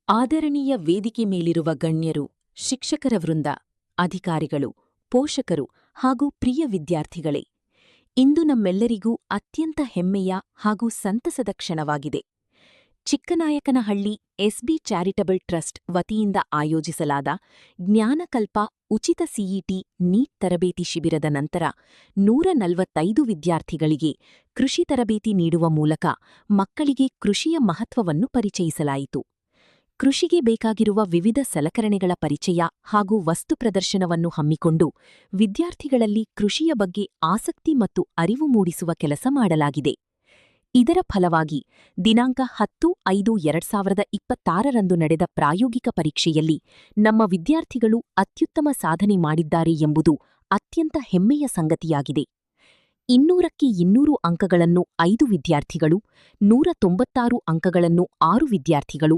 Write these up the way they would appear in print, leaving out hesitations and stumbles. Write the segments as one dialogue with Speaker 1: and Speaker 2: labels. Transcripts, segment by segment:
Speaker 1: ಆದರಣೀಯ ವೇದಿಕೆ ಮೇಲಿರುವ ಗಣ್ಯರು, ಶಿಕ್ಷಕರ ವೃಂದ, ಅಧಿಕಾರಿಗಳು, ಪೋಷಕರು ಹಾಗೂ ಪ್ರಿಯ ವಿದ್ಯಾರ್ಥಿಗಳೇ, ಇಂದು ನಮ್ಮೆಲ್ಲರಿಗೂ ಅತ್ಯಂತ ಹೆಮ್ಮೆಯ ಹಾಗೂ ಸಂತಸದ ಕ್ಷಣವಾಗಿದೆ. ಚಿಕ್ಕನಾಯಕನಹಳ್ಳಿ ಎಸ್ಬಿ ಚಾರಿಟಬಲ್ ಟ್ರಸ್ಟ್ ವತಿಯಿಂದ ಆಯೋಜಿಸಲಾದ ಜ್ಞಾನಕಲ್ಪ ಉಚಿತ ಸಿಇಟಿ ನೀಟ್ ತರಬೇತಿ ಶಿಬಿರದ ನಂತರ 145 ವಿದ್ಯಾರ್ಥಿಗಳಿಗೆ ಕೃಷಿ ತರಬೇತಿ ನೀಡುವ ಮೂಲಕ ಮಕ್ಕಳಿಗೆ ಕೃಷಿಯ ಮಹತ್ವವನ್ನು ಪರಿಚಯಿಸಲಾಯಿತು. ಕೃಷಿಗೆ ಬೇಕಾಗಿರುವ ವಿವಿಧ ಸಲಕರಣೆಗಳ ಪರಿಚಯ ಹಾಗೂ ವಸ್ತು ಪ್ರದರ್ಶನವನ್ನು ಹಮ್ಮಿಕೊಂಡು ವಿದ್ಯಾರ್ಥಿಗಳಲ್ಲಿ ಕೃಷಿಯ ಬಗ್ಗೆ ಆಸಕ್ತಿ ಮತ್ತು ಅರಿವು ಮೂಡಿಸುವ ಕೆಲಸ ಮಾಡಲಾಗಿದೆ. ಇದರ ಫಲವಾಗಿ ದಿನಾಂಕ 10/5/2026 ನಡೆದ ಪ್ರಾಯೋಗಿಕ ಪರೀಕ್ಷೆಯಲ್ಲಿ ನಮ್ಮ ವಿದ್ಯಾರ್ಥಿಗಳು ಅತ್ಯುತ್ತಮ ಸಾಧನೆ ಮಾಡಿದ್ದಾರೆ ಎಂಬುದು ಅತ್ಯಂತ ಹೆಮ್ಮೆಯ ಸಂಗತಿಯಾಗಿದೆ. 200ಕ್ಕೆ 200 ಅಂಕಗಳನ್ನು 5 ವಿದ್ಯಾರ್ಥಿಗಳು, 196 ಅಂಕಗಳನ್ನು 6 ವಿದ್ಯಾರ್ಥಿಗಳು,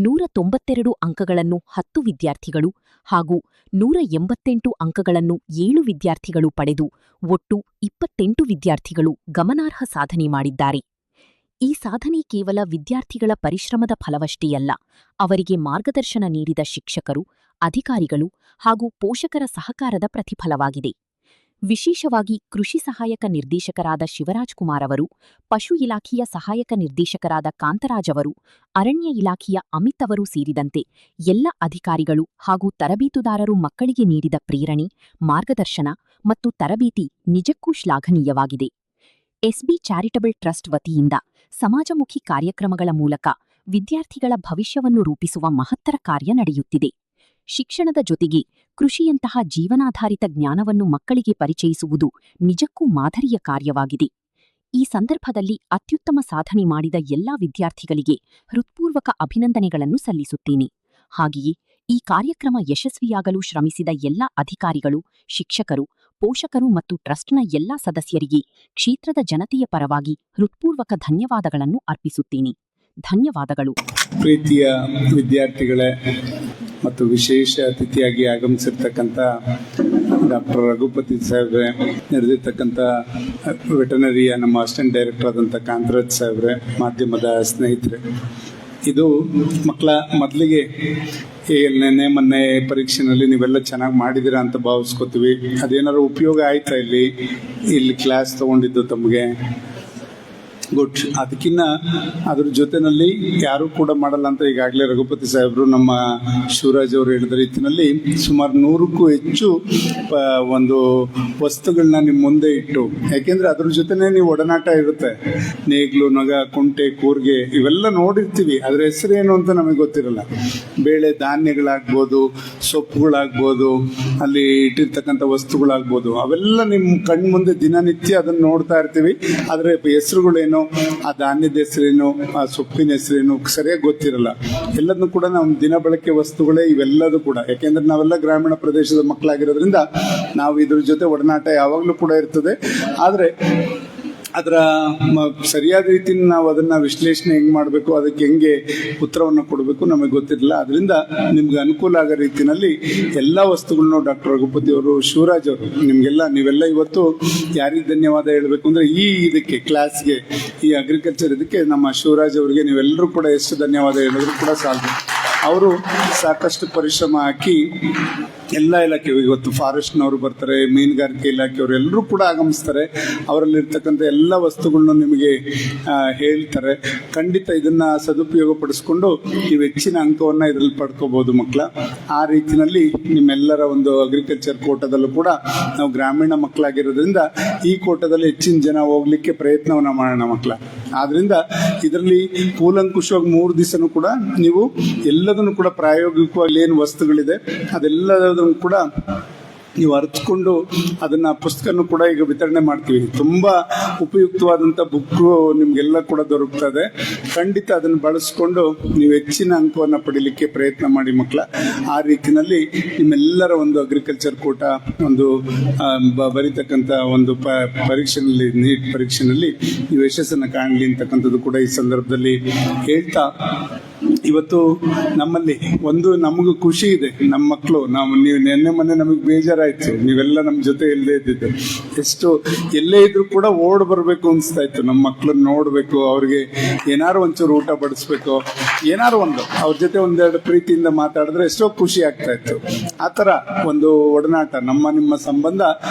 Speaker 1: 192 ಅಂಕಗಳನ್ನು 10 ವಿದ್ಯಾರ್ಥಿಗಳು ಹಾಗೂ 188 ಅಂಕಗಳನ್ನು 7 ವಿದ್ಯಾರ್ಥಿಗಳು ಪಡೆದು ಒಟ್ಟು 28 ವಿದ್ಯಾರ್ಥಿಗಳು ಗಮನಾರ್ಹ ಸಾಧನೆ ಮಾಡಿದ್ದಾರೆ. ಈ ಸಾಧನೆ ಕೇವಲ ವಿದ್ಯಾರ್ಥಿಗಳ ಪರಿಶ್ರಮದ ಫಲವಷ್ಟೇ ಅಲ್ಲ, ಅವರಿಗೆ ಮಾರ್ಗದರ್ಶನ ನೀಡಿದ ಶಿಕ್ಷಕರು, ಅಧಿಕಾರಿಗಳು ಹಾಗೂ ಪೋಷಕರ ಸಹಕಾರದ ಪ್ರತಿಫಲವಾಗಿದೆ. ವಿಶೇಷವಾಗಿ ಕೃಷಿ ಸಹಾಯಕ ನಿರ್ದೇಶಕರಾದ ಶಿವರಾಜ್ಕುಮಾರ್ ಅವರು, ಪಶು ಇಲಾಖೆಯ ಸಹಾಯಕ ನಿರ್ದೇಶಕರಾದ ಕಾಂತರಾಜ್ ಅವರು, ಅರಣ್ಯ ಇಲಾಖೆಯ ಅಮಿತ್ ಅವರು ಸೇರಿದಂತೆ ಎಲ್ಲ ಅಧಿಕಾರಿಗಳು ಹಾಗೂ ತರಬೇತುದಾರರು ಮಕ್ಕಳಿಗೆ ನೀಡಿದ ಪ್ರೇರಣೆ, ಮಾರ್ಗದರ್ಶನ ಮತ್ತು ತರಬೇತಿ ನಿಜಕ್ಕೂ ಶ್ಲಾಘನೀಯವಾಗಿದೆ. ಎಸ್ಬಿ ಚಾರಿಟಬಲ್ ಟ್ರಸ್ಟ್ ವತಿಯಿಂದ ಸಮಾಜಮುಖಿ ಕಾರ್ಯಕ್ರಮಗಳ ಮೂಲಕ ವಿದ್ಯಾರ್ಥಿಗಳ ಭವಿಷ್ಯವನ್ನು ರೂಪಿಸುವ ಮಹತ್ತರ ಕಾರ್ಯ ನಡೆಯುತ್ತಿದೆ. ಶಿಕ್ಷಣದ ಜೊತೆಗೆ ಕೃಷಿಯಂತಹ ಜೀವನಾಧಾರಿತ ಜ್ಞಾನವನ್ನು ಮಕ್ಕಳಿಗೆ ಪರಿಚಯಿಸುವುದು ನಿಜಕ್ಕೂ ಮಾದರಿಯ ಕಾರ್ಯವಾಗಿದೆ. ಈ ಸಂದರ್ಭದಲ್ಲಿ ಅತ್ಯುತ್ತಮ ಸಾಧನೆ ಮಾಡಿದ ಎಲ್ಲಾ ವಿದ್ಯಾರ್ಥಿಗಳಿಗೆ ಹೃತ್ಪೂರ್ವಕ ಅಭಿನಂದನೆಗಳನ್ನು ಸಲ್ಲಿಸುತ್ತೇನೆ. ಹಾಗೆಯೇ ಈ ಕಾರ್ಯಕ್ರಮ ಯಶಸ್ವಿಯಾಗಲು ಶ್ರಮಿಸಿದ ಎಲ್ಲ ಅಧಿಕಾರಿಗಳು, ಶಿಕ್ಷಕರು, ಪೋಷಕರು ಮತ್ತು ಟ್ರಸ್ಟ್ನ ಎಲ್ಲಾ ಸದಸ್ಯರಿಗೆ ಕ್ಷೇತ್ರದ ಜನತೆಯ ಪರವಾಗಿ ಹೃತ್ಪೂರ್ವಕ ಧನ್ಯವಾದಗಳನ್ನು ಅರ್ಪಿಸುತ್ತೇನೆ. ಧನ್ಯವಾದಗಳು.
Speaker 2: ಪ್ರೀತಿಯ ವಿದ್ಯಾರ್ಥಿಗಳೇ ಮತ್ತು ವಿಶೇಷ ಅತಿಥಿಯಾಗಿ ಆಗಮಿಸಿರ್ತಕ್ಕಂಥ ಡಾಕ್ಟರ್ ರಘುಪತಿ ಸಾಹೇಬ್ರೆ, ನೆರೆದಿರ್ತಕ್ಕಂಥ ವೆಟನರಿಯ ನಮ್ಮ ಅಸಿಸ್ಟೆಂಟ್ ಡೈರೆಕ್ಟರ್ ಆದಂಥ ಕಾಂತರಾಜ್ ಸಾಹೇಬ್ರೆ, ಮಾಧ್ಯಮದ ಸ್ನೇಹಿತರೆ, ಇದು ಮಕ್ಕಳ ಮೊದಲಿಗೆ ನೆನ್ನೆ ಮೊನ್ನೆ ಪರೀಕ್ಷೆನಲ್ಲಿ ನೀವೆಲ್ಲ ಚೆನ್ನಾಗಿ ಮಾಡಿದ್ದೀರಾ ಅಂತ ಭಾವಿಸ್ಕೋತೀವಿ. ಅದೇನಾದ್ರು ಉಪಯೋಗ ಆಯ್ತಾ ಇಲ್ಲಿ ಕ್ಲಾಸ್ ತಗೊಂಡಿದ್ದು ತಮಗೆ? ಗುಡ್. ಅದಕ್ಕಿನ್ನ ಅದ್ರ ಜೊತೆನಲ್ಲಿ ಯಾರು ಕೂಡ ಮಾಡಲ್ಲ ಅಂತ ಈಗಾಗಲೇ ರಘುಪತಿ ಸಾಹೇಬರು, ನಮ್ಮ ಶಿವರಾಜ್ ಅವರು ಹೇಳಿದ ರೀತಿಯಲ್ಲಿ ಸುಮಾರು 100ಕ್ಕೂ ಹೆಚ್ಚು ಒಂದು ವಸ್ತುಗಳನ್ನ ನಿಮ್ಮ ಮುಂದೆ ಇಟ್ಟು, ಯಾಕೆಂದ್ರೆ ಅದ್ರ ಜೊತೆನೇ ನೀವು ಒಡನಾಟ ಇರುತ್ತೆ. ನೇಗ್ಲು, ನಗ, ಕುಂಟೆ, ಕೂರ್ಗೆ ಇವೆಲ್ಲ ನೋಡಿರ್ತೀವಿ, ಅದ್ರ ಹೆಸರೇನು ಅಂತ ನಮಗೆ ಗೊತ್ತಿರಲ್ಲ. ಬೇಳೆ ಧಾನ್ಯಗಳಾಗ್ಬೋದು, ಸೊಪ್ಪುಗಳಾಗ್ಬೋದು, ಅಲ್ಲಿ ಇಟ್ಟಿರ್ತಕ್ಕಂಥ ವಸ್ತುಗಳಾಗ್ಬೋದು, ಅವೆಲ್ಲ ನಿಮ್ಮ ಕಣ್ಣು ಮುಂದೆ ದಿನನಿತ್ಯ ಅದನ್ನು ನೋಡ್ತಾ ಇರ್ತೀವಿ. ಆದರೆ ಹೆಸರುಗಳೇನು, ಆ ಧಾನ್ಯದ ಹೆಸರೇನು, ಆ ಸೊಪ್ಪಿನ ಹೆಸರೇನು ಸರಿಯಾಗಿ ಗೊತ್ತಿರಲ್ಲ. ಎಲ್ಲದನ್ನು ಕೂಡ ನಮ್ಮ ದಿನ ಬಳಕೆ ವಸ್ತುಗಳೇ ಇವೆಲ್ಲದೂ ಕೂಡ. ಯಾಕೆಂದ್ರೆ ನಾವೆಲ್ಲ ಗ್ರಾಮೀಣ ಪ್ರದೇಶದ ಮಕ್ಕಳಾಗಿರೋದ್ರಿಂದ ನಾವು ಇದ್ರ ಜೊತೆ ಒಡನಾಟ ಯಾವಾಗಲೂ ಕೂಡ ಇರ್ತದೆ. ಆದರೆ ಅದರ ಸರಿಯಾದ ರೀತಿಯಲ್ಲಿ ನಾವು ಅದನ್ನು ವಿಶ್ಲೇಷಣೆ ಹೆಂಗೆ ಮಾಡಬೇಕು, ಅದಕ್ಕೆ ಹೆಂಗೆ ಉತ್ತರವನ್ನು ಕೊಡಬೇಕು ನಮಗೆ ಗೊತ್ತಿರಲಿಲ್ಲ. ಅದರಿಂದ ನಿಮ್ಗೆ ಅನುಕೂಲ ಆಗೋ ರೀತಿಯಲ್ಲಿ ಎಲ್ಲ ವಸ್ತುಗಳನ್ನು ಡಾಕ್ಟರ್ ರಘುಪತಿ ಅವರು, ಶಿವರಾಜ್ ಅವರು, ನೀವೆಲ್ಲ ಇವತ್ತು ಯಾರಿಗೆ ಧನ್ಯವಾದ ಹೇಳಬೇಕು ಅಂದರೆ ಇದಕ್ಕೆ ಕ್ಲಾಸ್ಗೆ, ಈ ಅಗ್ರಿಕಲ್ಚರ್ ಇದಕ್ಕೆ ನಮ್ಮ ಶಿವರಾಜ್ ಅವರಿಗೆ ನೀವೆಲ್ಲರೂ ಕೂಡ ಎಷ್ಟು ಧನ್ಯವಾದ ಹೇಳಿದ್ರು ಕೂಡ ಸಾಲದು. ಅವರು ಸಾಕಷ್ಟು ಪರಿಶ್ರಮ ಹಾಕಿ ಎಲ್ಲ ಇಲಾಖೆ, ಇವತ್ತು ಫಾರೆಸ್ಟ್ನವರು ಬರ್ತಾರೆ, ಮೀನುಗಾರಿಕೆ ಇಲಾಖೆಯವರು ಎಲ್ಲರೂ ಕೂಡ ಆಗಮಿಸ್ತಾರೆ. ಅವರಲ್ಲಿರ್ತಕ್ಕಂಥ ಎಲ್ಲ ವಸ್ತುಗಳನ್ನು ನಿಮಗೆ ಹೇಳ್ತಾರೆ. ಖಂಡಿತ ಇದನ್ನು ಸದುಪಯೋಗ ಪಡಿಸ್ಕೊಂಡು ನೀವು ಹೆಚ್ಚಿನ ಅಂಕವನ್ನು ಇದರಲ್ಲಿ ಪಡ್ಕೋಬೋದು ಮಕ್ಕಳ. ಆ ರೀತಿಯಲ್ಲಿ ನಿಮ್ಮೆಲ್ಲರ ಒಂದು ಅಗ್ರಿಕಲ್ಚರ್ ಕೋಟದಲ್ಲೂ ಕೂಡ ನಾವು ಗ್ರಾಮೀಣ ಮಕ್ಕಳಾಗಿರೋದ್ರಿಂದ ಈ ಕೋಟದಲ್ಲಿ ಹೆಚ್ಚಿನ ಜನ ಹೋಗ್ಲಿಕ್ಕೆ ಪ್ರಯತ್ನವನ್ನು ಮಾಡೋಣ ಮಕ್ಕಳ. ಆದ್ರಿಂದ ಇದರಲ್ಲಿ ಕೂಲಂಕುಷವಾಗಿ 3 ದಿವಸನೂ ಕೂಡ ನೀವು ಎಲ್ಲದನ್ನು ಕೂಡ ಪ್ರಾಯೋಗಿಕವಾಗಿ ಏನು ವಸ್ತುಗಳಿದೆ ಅದೆಲ್ಲದನ್ನು ಕೂಡ ನೀವು ಅರ್ಥಕೊಂಡು ಅದನ್ನ ಪುಸ್ತಕನೂ ಕೂಡ ಈಗ ವಿತರಣೆ ಮಾಡ್ತೀವಿ. ತುಂಬಾ ಉಪಯುಕ್ತವಾದಂಥ ಬುಕ್ಕು ನಿಮ್ಗೆಲ್ಲ ಕೂಡ ದೊರಕ್ತದೆ. ಖಂಡಿತ ಅದನ್ನು ಬಳಸ್ಕೊಂಡು ನೀವು ಹೆಚ್ಚಿನ ಅಂಕವನ್ನು ಪಡೀಲಿಕ್ಕೆ ಪ್ರಯತ್ನ ಮಾಡಿ ಮಕ್ಕಳ. ಆ ರೀತಿಯಲ್ಲಿ ನಿಮ್ಮೆಲ್ಲರ ಒಂದು ಅಗ್ರಿಕಲ್ಚರ್ ಕೋಟ ಒಂದು ಬರೀತಕ್ಕಂಥ ಒಂದು ಪರೀಕ್ಷೆನಲ್ಲಿ, ನೀಟ್ ಪರೀಕ್ಷೆನಲ್ಲಿ ನೀವು ಯಶಸ್ಸನ್ನು ಕಾಣಲಿ ಅಂತಕ್ಕಂಥದ್ದು ಕೂಡ ಈ ಸಂದರ್ಭದಲ್ಲಿ ಹೇಳ್ತಾ, ಇವತ್ತು ನಮ್ಮಲ್ಲಿ ಒಂದು ನಮಗೂ ಖುಷಿ ಇದೆ, ನಮ್ಮ ಮಕ್ಕಳು ನೀವು ನೆನ್ನೆ ಮೊನ್ನೆ ನಮಗೆ ಬೇಜಾರಾಯ್ತು, ನೀವೆಲ್ಲ ನಮ್ಮ ಜೊತೆ ಇಲ್ಲದೆ ಇದ್ದಿದ್ದು. ಎಷ್ಟು ಎಲ್ಲೇ ಇದ್ರು ಕೂಡ ಓಡ್ ಬರ್ಬೇಕು ಅನ್ಸ್ತಾ ಇತ್ತು, ನಮ್ಮ ಮಕ್ಕಳನ್ನ ನೋಡ್ಬೇಕು, ಅವ್ರಿಗೆ ಏನಾರು ಒಂಚೂರು ಊಟ ಬಡಿಸ್ಬೇಕು, ಏನಾರು ಒಂದು ಅವ್ರ ಜೊತೆ ಒಂದೆರಡು ಪ್ರೀತಿಯಿಂದ ಮಾತಾಡಿದ್ರೆ ಎಷ್ಟೋ ಖುಷಿ ಆಗ್ತಾ ಇತ್ತು. ಆ ತರ ಒಂದು ಒಡನಾಟ, ನಿಮ್ಮ ಸಂಬಂಧ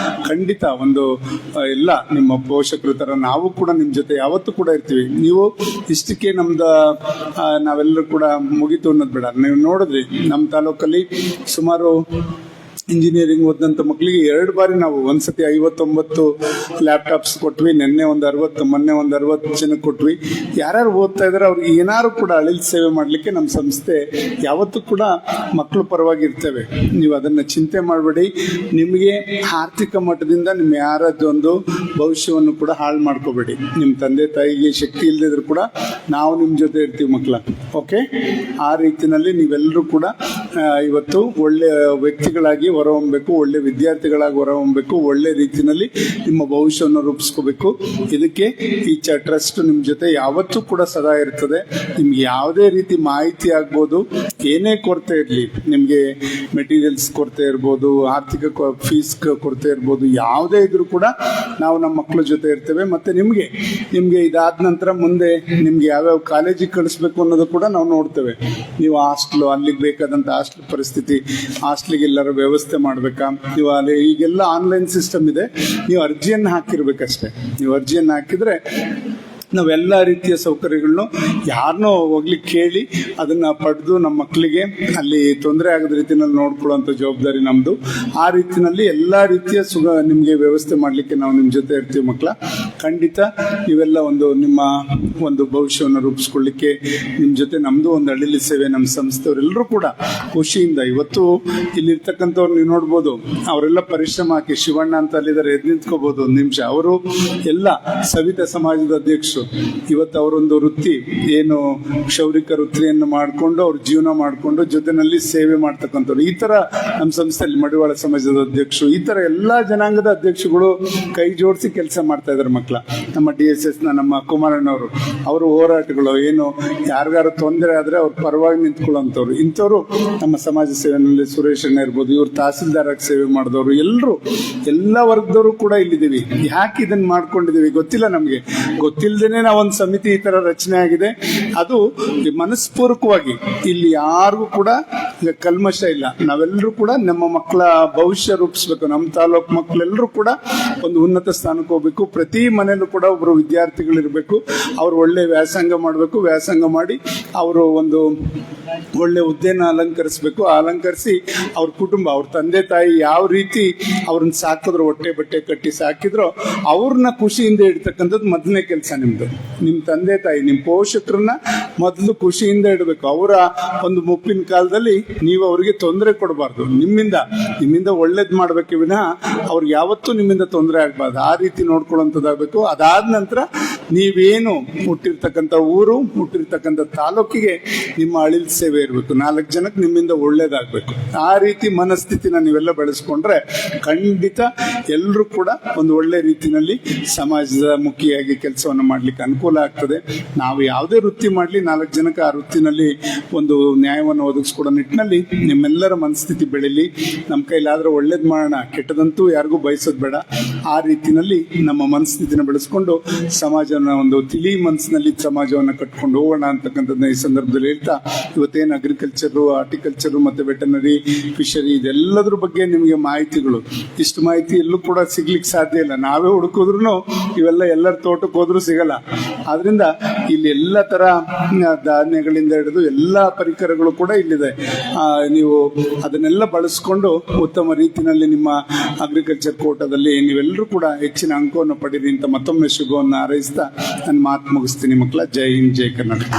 Speaker 2: ಖಂಡಿತ ಒಂದು ಎಲ್ಲ ನಿಮ್ಮ ಪೋಷಕರ ತರ ನಾವು ಕೂಡ ನಿಮ್ ಜೊತೆ ಯಾವತ್ತೂ ಕೂಡ ಇರ್ತೀವಿ. ನೀವು ಇಷ್ಟಕ್ಕೆ ನಾವೆಲ್ಲರೂ ಕೂಡ ಮುಗಿತು ಅನ್ನೋದು ಬೇಡ. ನೀವು ನೋಡಿದ್ರಿ ನಮ್ಮ ತಾಲೂಕಲ್ಲಿ ಸುಮಾರು ಇಂಜಿನಿಯರಿಂಗ್ ಓದಂತ ಮಕ್ಕಳಿಗೆ 2 ಬಾರಿ ನಾವು ಒಂದ್ಸತಿ 59 ಲ್ಯಾಪ್ಟಾಪ್ಸ್ ಕೊಟ್ವಿ, ಮೊನ್ನೆ ಒಂದು 60 ಜನಕ್ಕೆ ಕೊಟ್ವಿ. ಯಾರ್ಯಾರು ಓದ್ತಾ ಇದಾರೆ ಅವ್ರಿಗೆ ಏನಾರು ಕೂಡ ಅಳಿಲ್ ಸೇವೆ ಮಾಡ್ಲಿಕ್ಕೆ ನಮ್ಮ ಸಂಸ್ಥೆ ಯಾವತ್ತೂ ಕೂಡ ಮಕ್ಕಳು ಪರವಾಗಿ ಇರ್ತೇವೆ. ನೀವು ಅದನ್ನ ಚಿಂತೆ ಮಾಡಬೇಡಿ. ನಿಮಗೆ ಆರ್ಥಿಕ ಮಟ್ಟದಿಂದ ನಿಮ್ಮ ಯಾರದೊಂದು ಭವಿಷ್ಯವನ್ನು ಕೂಡ ಹಾಳು ಮಾಡ್ಕೋಬೇಡಿ. ನಿಮ್ಮ ತಂದೆ ತಾಯಿಗೆ ಶಕ್ತಿ ಇಲ್ಲದಿದ್ರು ಕೂಡ ನಾವು ನಿಮ್ಮ ಜೊತೆ ಇರ್ತೀವಿ ಮಕ್ಕಳ. ಓಕೆ, ಆ ರೀತಿನಲ್ಲಿ ನೀವೆಲ್ಲರೂ ಕೂಡ ಇವತ್ತು ಒಳ್ಳೆ ವ್ಯಕ್ತಿಗಳಾಗಿ ಹೊರಹೊಮ್ಮಬೇಕು, ಒಳ್ಳೆ ವಿದ್ಯಾರ್ಥಿಗಳಾಗಿ ಹೊರಹೊಮ್ಮಬೇಕು, ಒಳ್ಳೆ ರೀತಿಯಲ್ಲಿ ನಿಮ್ಮ ಭವಿಷ್ಯವನ್ನು ರೂಪಿಸ್ಕೋಬೇಕು. ಇದಕ್ಕೆ ಈ ಟ್ರಸ್ಟ್ ನಿಮ್ಮ ಜೊತೆ ಯಾವತ್ತೂ ಕೂಡ ಸದಾ ಇರ್ತದೆ. ನಿಮ್ಗೆ ಯಾವುದೇ ರೀತಿ ಮಾಹಿತಿ ಆಗ್ಬೋದು, ಏನೇ ಕೊರತೆ ಇರಲಿ, ನಿಮಗೆ ಮೆಟೀರಿಯಲ್ಸ್ ಕೊರತೆ ಇರ್ಬೋದು, ಆರ್ಥಿಕ ಫೀಸ್ ಕೊರತೆ ಇರ್ಬೋದು, ಯಾವುದೇ ಇದ್ರೂ ಕೂಡ ನಾವು ನಮ್ಮ ಮಕ್ಕಳ ಜೊತೆ ಇರ್ತೇವೆ. ಮತ್ತೆ ನಿಮ್ಗೆ ಇದಾದ ನಂತರ ಮುಂದೆ ನಿಮ್ಗೆ ಯಾವ್ಯಾವ ಕಾಲೇಜಿಗೆ ಕಳಿಸ್ಬೇಕು ಅನ್ನೋದು ಕೂಡ ನಾವು ನೋಡ್ತೇವೆ. ನೀವು ಹಾಸ್ಟೆಲ್, ಅಲ್ಲಿಗೆ ಬೇಕಾದಂತ ಹಾಸ್ಟೆಲ್ ಪರಿಸ್ಥಿತಿ, ಹಾಸ್ಟೆಲ್ಗೆ ಎಲ್ಲರ ವ್ಯವಸ್ಥೆ ಮಾಡ್ಬೇಕಾ, ನೀವು ಅಲ್ಲಿ ಈಗೆಲ್ಲ ಆನ್ಲೈನ್ ಸಿಸ್ಟಮ್ ಇದೆ, ನೀವು ಅರ್ಜಿಯನ್ನು ಹಾಕಿರ್ಬೇಕಷ್ಟೇ. ನೀವು ಅರ್ಜಿಯನ್ನು ಹಾಕಿದ್ರೆ ನಾವೆಲ್ಲ ರೀತಿಯ ಸೌಕರ್ಯಗಳನ್ನು ಯಾರನ್ನೋ ಹೋಗ್ಲಿಕ್ಕೆ ಕೇಳಿ ಅದನ್ನ ಪಡೆದು ನಮ್ಮ ಮಕ್ಕಳಿಗೆ ಅಲ್ಲಿ ತೊಂದರೆ ಆಗದ ರೀತಿಯಲ್ಲಿ ನೋಡ್ಕೊಳ್ಳುವಂಥ ಜವಾಬ್ದಾರಿ ನಮ್ದು. ಆ ರೀತಿಯಲ್ಲಿ ಎಲ್ಲಾ ರೀತಿಯ ನಿಮ್ಗೆ ವ್ಯವಸ್ಥೆ ಮಾಡ್ಲಿಕ್ಕೆ ನಾವು ನಿಮ್ ಜೊತೆ ಇರ್ತೀವಿ ಮಕ್ಕಳ. ಖಂಡಿತ ನೀವೆಲ್ಲ ನಿಮ್ಮ ಒಂದು ಭವಿಷ್ಯವನ್ನು ರೂಪಿಸ್ಕೊಳ್ಳಿಕ್ಕೆ ನಿಮ್ ಜೊತೆ ನಮ್ದು ಒಂದು ಅಳಿಲಿ ಸೇವೆ, ನಮ್ಮ ಸಂಸ್ಥೆಯವರೆಲ್ಲರೂ ಕೂಡ ಖುಷಿಯಿಂದ ಇವತ್ತು ಇಲ್ಲಿರ್ತಕ್ಕಂಥವ್ರು ನೀವು ನೋಡ್ಬೋದು, ಅವರೆಲ್ಲ ಪರಿಶ್ರಮ ಹಾಕಿ, ಶಿವಣ್ಣ ಅಂತ ಅಲ್ಲಿದ್ದಾರೆ, ಎದ್ದು ನಿಂತ್ಕೋಬಹುದು ಒಂದು ನಿಮಿಷ. ಅವರು ಎಲ್ಲ ಸವಿತಾ ಸಮಾಜದ ಅಧ್ಯಕ್ಷರು. ಇವತ್ತು ಅವರೊಂದು ವೃತ್ತಿ ಏನು ಕ್ಷೌರಿಕ ವೃತ್ತಿಯನ್ನು ಮಾಡಿಕೊಂಡು ಅವ್ರ ಜೀವನ ಮಾಡಿಕೊಂಡು ಜೊತೆನಲ್ಲಿ ಸೇವೆ ಮಾಡ್ತಕ್ಕಂಥವ್ರು. ಈ ತರ ನಮ್ಮ ಸಂಸ್ಥೆಯಲ್ಲಿ ಮಡಿವಾಳ ಸಮಾಜದ ಅಧ್ಯಕ್ಷರು, ಈ ತರ ಎಲ್ಲಾ ಜನಾಂಗದ ಅಧ್ಯಕ್ಷಗಳು ಕೈ ಜೋಡಿಸಿ ಕೆಲಸ ಮಾಡ್ತಾ ಇದಾರೆ ಮಕ್ಕಳ. ನಮ್ಮ DSS ನಮ್ಮ ಕುಮಾರಣ್ಣವರು, ಅವರು ಹೋರಾಟಗಳು ಏನು ಯಾರಿಗಾರು ತೊಂದರೆ ಆದ್ರೆ ಅವ್ರ ಪರವಾಗಿ ನಿಂತ್ಕೊಳ್ಳೋಂಥವ್ರು, ಇಂಥವ್ರು ನಮ್ಮ ಸಮಾಜ ಸೇವೆಯಲ್ಲಿ ಸುರೇಶ್ ಅಣ್ಣ ಇರ್ಬೋದು, ಇವ್ರು ತಹಸೀಲ್ದಾರ್ ಆಗಿ ಸೇವೆ ಮಾಡಿದವರು, ಎಲ್ಲ ವರ್ಗದವರು ಕೂಡ ಇಲ್ಲಿದ್ದೀವಿ. ಯಾಕೆ ಇದನ್ನ ಮಾಡ್ಕೊಂಡಿದೀವಿ ಗೊತ್ತಿಲ್ಲ, ನಮ್ಗೆ ಗೊತ್ತಿಲ್ಲದೇನೆ ನಾವೊಂದು ಸಮಿತಿ ಈ ತರ ರಚನೆ ಆಗಿದೆ. ಅದು ಮನಸ್ಪೂರ್ವಕವಾಗಿ, ಇಲ್ಲಿ ಯಾರಿಗೂ ಕೂಡ ಕಲ್ಮಶ ಇಲ್ಲ. ನಾವೆಲ್ಲರೂ ಕೂಡ ನಮ್ಮ ಮಕ್ಕಳ ಭವಿಷ್ಯ ರೂಪಿಸ್ಬೇಕು. ನಮ್ಮ ತಾಲೂಕು ಮಕ್ಕಳೆಲ್ಲರೂ ಕೂಡ ಒಂದು ಉನ್ನತ ಸ್ಥಾನಕ್ಕೆ ಹೋಗ್ಬೇಕು. ಪ್ರತಿ ಮನೆಯಲ್ಲೂ ಕೂಡ ಒಬ್ರು ವಿದ್ಯಾರ್ಥಿಗಳಿರ್ಬೇಕು. ಅವ್ರು ಒಳ್ಳೆ ವ್ಯಾಸಂಗ ಮಾಡಬೇಕು, ವ್ಯಾಸಂಗ ಮಾಡಿ ಅವರು ಒಂದು ಒಳ್ಳೆ ಹುದ್ದೆನ ಅಲಂಕರಿಸಬೇಕು. ಅಲಂಕರಿಸಿ ಅವ್ರ ಕುಟುಂಬ, ಅವ್ರ ತಂದೆ ತಾಯಿ ಯಾವ ರೀತಿ ಅವ್ರನ್ನ ಸಾಕಿದ್ರು, ಹೊಟ್ಟೆ ಬಟ್ಟೆ ಕಟ್ಟಿ ಸಾಕಿದ್ರು, ಅವ್ರನ್ನ ಖುಷಿಯಿಂದ ಇಡ್ತಕ್ಕಂಥದ್ದು ಮೊದಲನೇ ಕೆಲಸ ನಿಮ್ದು. ನಿಮ್ ತಂದೆ ತಾಯಿ, ನಿಮ್ ಪೋಷಕರನ್ನ ಮೊದಲು ಖುಷಿಯಿಂದ ಇಡಬೇಕು. ಅವರ ಒಂದು ಮುಪ್ಪಿನ ಕಾಲದಲ್ಲಿ ನೀವು ಅವರಿಗೆ ತೊಂದರೆ ಕೊಡಬಾರ್ದು. ನಿಮ್ಮಿಂದ ಒಳ್ಳೇದ್ ಮಾಡ್ಬೇಕು ವಿನಃ ಅವ್ರಿಗೆ ಯಾವತ್ತೂ ನಿಮ್ಮಿಂದ ತೊಂದರೆ ಆಗ್ಬಾರ್ದು. ಆ ರೀತಿ ನೋಡ್ಕೊಳ್ಳುವಂಥದ್ದಾಗಬೇಕು. ಅದಾದ ನಂತರ ನೀವೇನು ಹುಟ್ಟಿರ್ತಕ್ಕಂಥ ಊರು, ಹುಟ್ಟಿರ್ತಕ್ಕಂಥ ತಾಲೂಕಿಗೆ ನಿಮ್ಮ ಅಳಿಲ್ ಸೇವೆ ಇರಬೇಕು. 4 ಜನಕ್ಕೆ ನಿಮ್ಮಿಂದ ಒಳ್ಳೇದಾಗಬೇಕು. ಆ ರೀತಿ ಮನಸ್ಥಿತಿನ ನೀವೆಲ್ಲ ಬೆಳೆಸ್ಕೊಂಡ್ರೆ ಖಂಡಿತ ಎಲ್ಲರೂ ಕೂಡ ಒಂದು ಒಳ್ಳೆ ರೀತಿಯಲ್ಲಿ ಸಮಾಜದ ಮುಖಿಯಾಗಿ ಕೆಲಸವನ್ನು ಮಾಡ್ಲಿಕ್ಕೆ ಅನುಕೂಲ ಆಗ್ತದೆ. ನಾವು ಯಾವುದೇ ವೃತ್ತಿ ಮಾಡಲಿ 4 ಜನಕ್ಕೆ ಆ ವೃತ್ತಿನಲ್ಲಿ ಒಂದು ನ್ಯಾಯವನ್ನು ಒದಗಿಸ್ಕೊಡೋ ನಿಟ್ಟಿನಲ್ಲಿ ನಿಮ್ಮೆಲ್ಲರ ಮನಸ್ಥಿತಿ ಬೆಳೀಲಿ. ನಮ್ಮ ಕೈಲಾದ್ರೆ ಒಳ್ಳೇದ್ ಮಾಡೋಣ, ಕೆಟ್ಟದಂತೂ ಯಾರಿಗೂ ಬಯಸೋದು ಬೇಡ. ಆ ರೀತಿನಲ್ಲಿ ನಮ್ಮ ಮನಸ್ಥಿತಿನ ಬೆಳೆಸ್ಕೊಂಡು ಸಮಾಜನ ಒಂದು ತಿಳಿ ಮನಸ್ಸಿನಲ್ಲಿ ಸಮಾಜವನ್ನು ಕಟ್ಕೊಂಡು ಹೋಗೋಣ ಅಂತಕ್ಕಂಥದ್ದನ್ನ ಈ ಸಂದರ್ಭದಲ್ಲಿ ಹೇಳ್ತಾ, ಇವತ್ತೇನು ಅಗ್ರಿಕಲ್ಚರ್, ಹಾರ್ಟಿಕಲ್ಚರ್ ಮತ್ತೆ ವೆಟನರಿ, ಫಿಶರಿ ಇದೆಲ್ಲದ್ರ ಬಗ್ಗೆ ನಿಮಗೆ ಮಾಹಿತಿಗಳು, ಇಷ್ಟು ಮಾಹಿತಿ ಎಲ್ಲೂ ಕೂಡ ಸಿಗ್ಲಿಕ್ಕೆ ಸಾಧ್ಯ ಇಲ್ಲ. ನಾವೇ ಹುಡುಕಿದ್ರು ಇವೆಲ್ಲ ಎಲ್ಲರ ತೋಟಕ್ಕೆ ಹೋದ್ರೂ ಸಿಗಲ್ಲ. ಆದ್ರಿಂದ ಇಲ್ಲಿ ಎಲ್ಲ ತರ ಧಾನ್ಯಗಳಿಂದ ಹಿಡಿದು ಎಲ್ಲಾ ಪರಿಕರಗಳು ಕೂಡ ಇಲ್ಲಿದೆ. ನೀವು ಅದನ್ನೆಲ್ಲ ಬಳಸ್ಕೊಂಡು ಉತ್ತಮ ರೀತಿಯಲ್ಲಿ ನಿಮ್ಮ ಅಗ್ರಿಕಲ್ಚರ್ ಕೋಟಾದಲ್ಲಿ ನೀವೆಲ್ಲರೂ ಕೂಡ ಹೆಚ್ಚಿನ ಅಂಕವನ್ನು ಪಡೀರಿ ಅಂತ ಮತ್ತೊಮ್ಮೆ ಶುಭವನ್ನು ಹಾರೈಸ್ತಾ ನಾನು ಮಾತು ಮುಗಿಸ್ತೀನಿ ಮಕ್ಕಳ. ಜೈ ಹಿಂದ್, ಜೈ ಕರ್ನಾಟಕ.